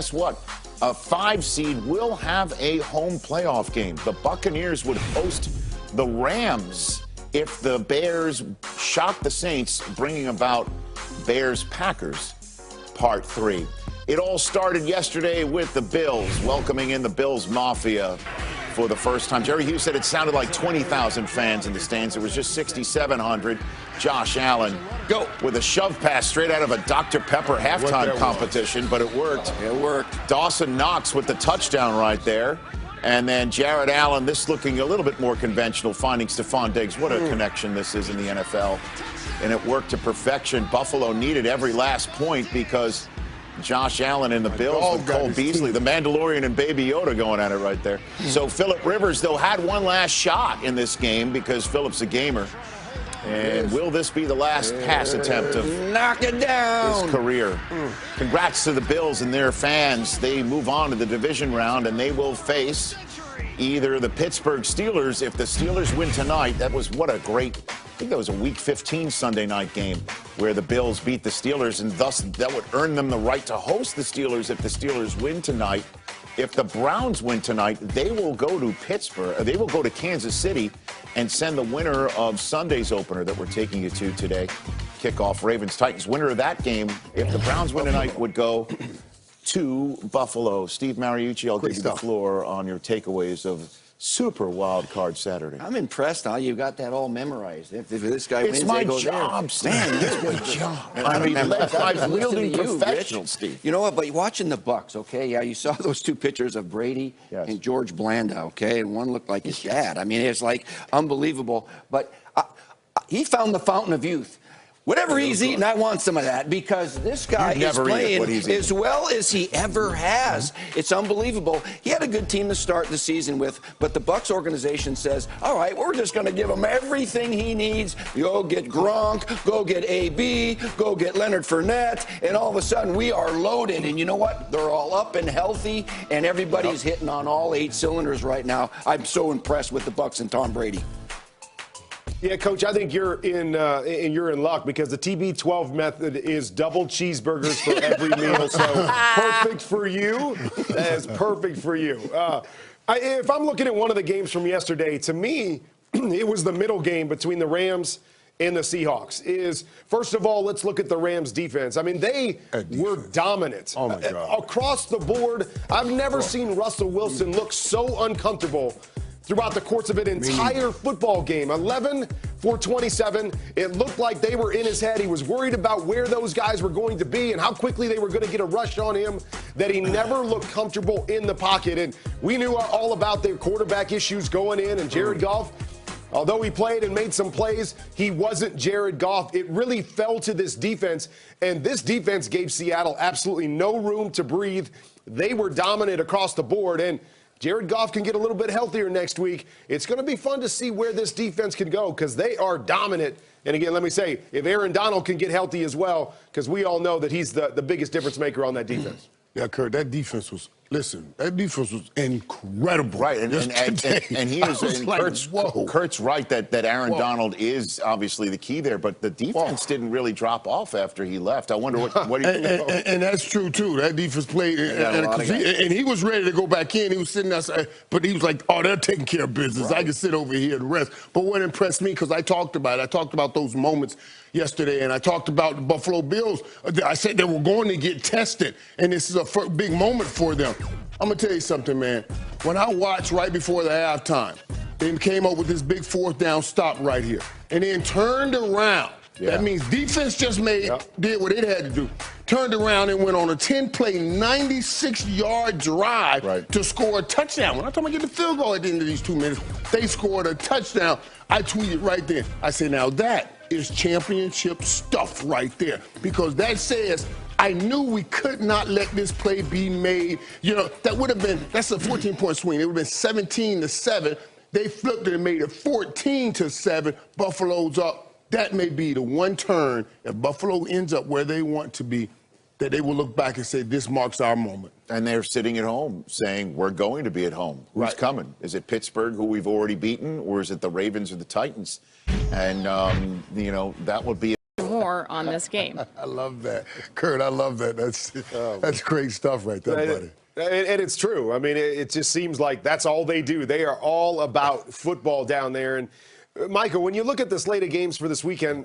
Guess what? A 5 seed will have a home playoff game. The Buccaneers would host the Rams if the Bears shock the Saints, bringing about Bears-Packers Part 3. It all started yesterday with the Bills, welcoming in the Bills Mafia for the first time. Jerry Hughes said it sounded like 20,000 fans in the stands. It was just 6,700. Josh Allen with a shove pass straight out of a Dr. Pepper halftime competition, but it worked. It worked. Dawson Knox with the touchdown right there. And then Jared Allen, this looking a little bit more conventional, finding Stephon Diggs. What a connection this is in the NFL. And it worked to perfection. Buffalo needed every last point because Josh Allen and the Bills with Cole Beasley, the Mandalorian and Baby Yoda going at it right there. So Phillip Rivers, though, had one last shot in this game because Phillip's a gamer. And will this be the last pass attempt of knock it down his career? Congrats to the Bills and their fans. They move on to the division round, and they will face either the Pittsburgh Steelers. If the Steelers win tonight, that was what a great, I think that was a Week 15 Sunday night game where the Bills beat the Steelers, and thus that would earn them the right to host the Steelers if the Steelers win tonight. If the Browns win tonight, they will go to Pittsburgh. They will go to Kansas City and send the winner of Sunday's opener that we're taking you to today, kickoff Ravens-Titans. Winner of that game, if the Browns win tonight, would go to Buffalo. Steve Mariucci, I'll give you the floor on your takeaways of Super Wild Card Saturday. I'm impressed how you got that all memorized. If this guy wins, it's my they go job, there. Steve. Man, it's my job. I mean, I'm wielding professional, Steve. You know what? But watching the Bucks, okay? Yeah, you saw those two pictures of Brady and George Blanda, okay? And one looked like his dad. I mean, it's like unbelievable. But he found the fountain of youth. Whatever he's eating, I want some of that because this guy is playing as well as he ever has. It's unbelievable. He had a good team to start the season with, but the Bucs organization says, all right, we're just going to give him everything he needs. Go get Gronk, go get AB, go get Leonard Fournette, and all of a sudden we are loaded. And you know what? They're all up and healthy, and everybody's hitting on all 8 cylinders right now. I'm so impressed with the Bucs and Tom Brady. Yeah, Coach, I think you're in luck because the TB12 method is double cheeseburgers for every meal. So perfect for you. That is perfect for you. If I'm looking at one of the games from yesterday, to me, it was the middle game between the Rams and the Seahawks. First of all, let's look at the Rams defense. I mean, they were dominant. Oh, my God. Across the board. I've never seen Russell Wilson look so uncomfortable throughout the course of an entire football game. 11 for 27. It looked like they were in his head. He was worried about where those guys were going to be and how quickly they were going to get a rush on him, that he never looked comfortable in the pocket. And we knew all about their quarterback issues going in, and Jared Goff, although he played and made some plays, he wasn't Jared Goff. It really fell to this defense, and this defense gave Seattle absolutely no room to breathe. They were dominant across the board, and Jared Goff can get a little bit healthier next week. It's going to be fun to see where this defense can go because they are dominant. And again, let me say, if Aaron Donald can get healthy as well, because we all know that he's the biggest difference maker on that defense. Yeah, Kurt, that defense was, that defense was incredible. Right, and he is, like, Kurt's right that Aaron Donald is obviously the key there, but the defense didn't really drop off after he left. I wonder what he and that's true, too. That defense played, and he was ready to go back in. He was sitting outside, but he was like, oh, they're taking care of business. I can sit over here and rest. But what impressed me, because I talked about those moments yesterday, and I talked about the Buffalo Bills. I said they were going to get tested, and this is a big moment for them. I'm going to tell you something, man. When I watched right before the halftime, they came up with this big 4th down stop right here, and then turned around. That means defense just did what it had to do. Turned around and went on a 10-play, 96-yard drive to score a touchdown. When I'm talking about getting the field goal at the end of these 2 minutes, they scored a touchdown. I tweeted right there. I said, now that is championship stuff right there, because that says I knew we could not let this play be made. You know, that's a 14-point swing. It would have been 17-7. They flipped it and made it 14-7. Buffalo's up. That may be the one turn, if Buffalo ends up where they want to be, that they will look back and say, this marks our moment. And they're sitting at home saying, we're going to be at home. Who's coming? Is it Pittsburgh, who we've already beaten, or is it the Ravens or the Titans? And, you know, that would be more more on this game. I love that. Kurt, I love that. That's great stuff right there, buddy. And it's true. I mean, it just seems like that's all they do. They are all about football down there. And, Michael, when you look at the slate of games for this weekend,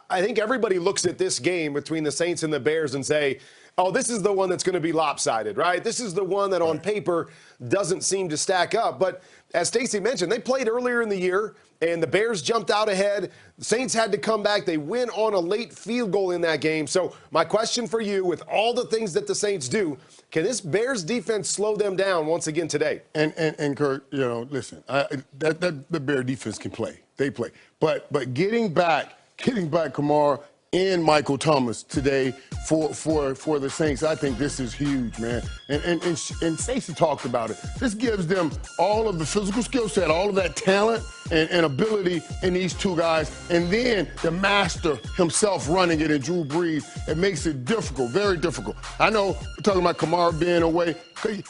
I think everybody looks at this game between the Saints and the Bears and say, oh, this is the one that's going to be lopsided, right? This is the one that on paper doesn't seem to stack up. But as Stacey mentioned, they played earlier in the year, and the Bears jumped out ahead. The Saints had to come back. They win on a late field goal in that game. So my question for you, with all the things that the Saints do, can this Bears defense slow them down once again today? And Kurt, listen, the Bear defense can play. They play. But getting back Kamara and Michael Thomas today for the Saints, I think this is huge, man. And Stacey talked about it. This gives them all of the physical skill set, all of that talent and ability in these two guys, and then the master himself running it in Drew Brees. It makes it difficult, very difficult. I know we're talking about Kamara being away.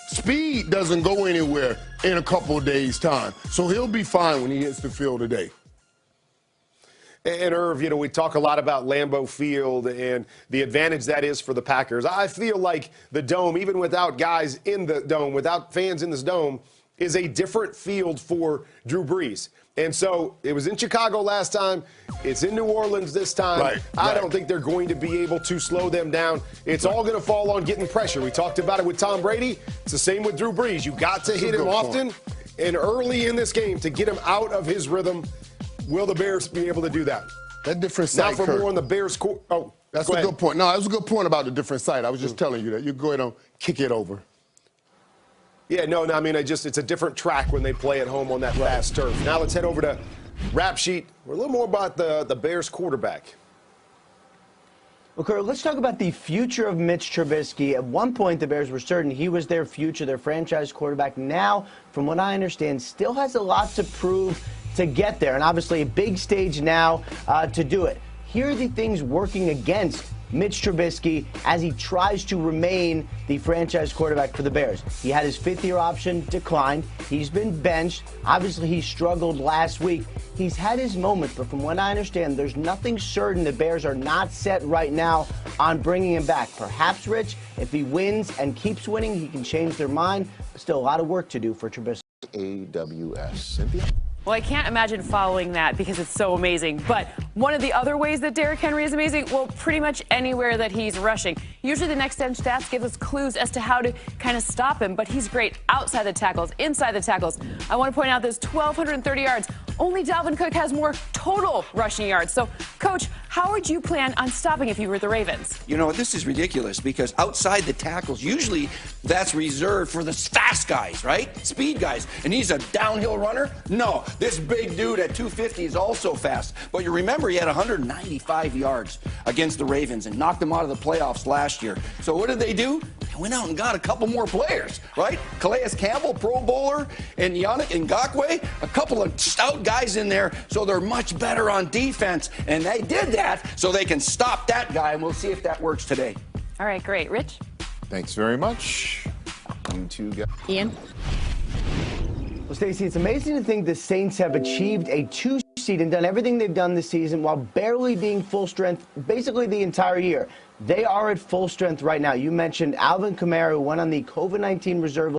Speed doesn't go anywhere in a couple of days' time, so he'll be fine when he hits the field today. And Irv, we talk a lot about Lambeau Field and the advantage that is for the Packers. I feel like the Dome, even without guys in the Dome, without fans in this Dome, is a different field for Drew Brees. And so it was in Chicago last time. It's in New Orleans this time. I don't think they're going to be able to slow them down. It's all going to fall on getting pressure. We talked about it with Tom Brady. It's the same with Drew Brees. You got to hit him often and early in this game to get him out of his rhythm. Will the Bears be able to do that? That different site, Not for more on the Bears' court. Oh, that's a good point. No, that was a good point about the different site. I was just telling you that. You go ahead and kick it over. Yeah, no, I mean, it's a different track when they play at home on that fast turf. Now let's head over to Rap Sheet. We're a little more about the Bears quarterback. Well, Kurt, let's talk about the future of Mitch Trubisky. At one point, the Bears were certain he was their future, their franchise quarterback. Now, from what I understand, still has a lot to prove to get there, and obviously a big stage now to do it. Here are the things working against Mitch Trubisky as he tries to remain the franchise quarterback for the Bears. He had his fifth-year option declined. He's been benched. Obviously, he struggled last week. He's had his moments, but from what I understand, there's nothing certain. The Bears are not set right now on bringing him back. Perhaps, Rich, if he wins and keeps winning, he can change their mind. Still a lot of work to do for Trubisky. AWS. Cynthia? Well, I can't imagine following that because it's so amazing. But one of the other ways that Derrick Henry is amazing, well, pretty much anywhere that he's rushing. Usually the next 10 stats give us clues as to how to kind of stop him, but he's great outside the tackles, inside the tackles. I want to point out there's 1,230 yards. Only Dalvin Cook has more total rushing yards. So, Coach, how would you plan on stopping if you were the Ravens? This is ridiculous because outside the tackles, usually that's reserved for the fast guys, right? Speed guys. And he's a downhill runner? No, this big dude at 250 is also fast. But you remember he had 195 yards against the Ravens and knocked them out of the playoffs last year. So what did they do? They went out and got a couple more players, right? Calais Campbell, Pro Bowler, and Yannick Ngakoue, a couple of stout guys in there, so they're much better on defense. And they did that so they can stop that guy, and we'll see if that works today. All right, great. Rich? Thanks very much. You two guys. Ian? Well, Stacey, it's amazing to think the Saints have achieved a 2 seed and done everything they've done this season while barely being full strength basically the entire year. They are at full strength right now. You mentioned Alvin Kamara, who went on the COVID-19 reserve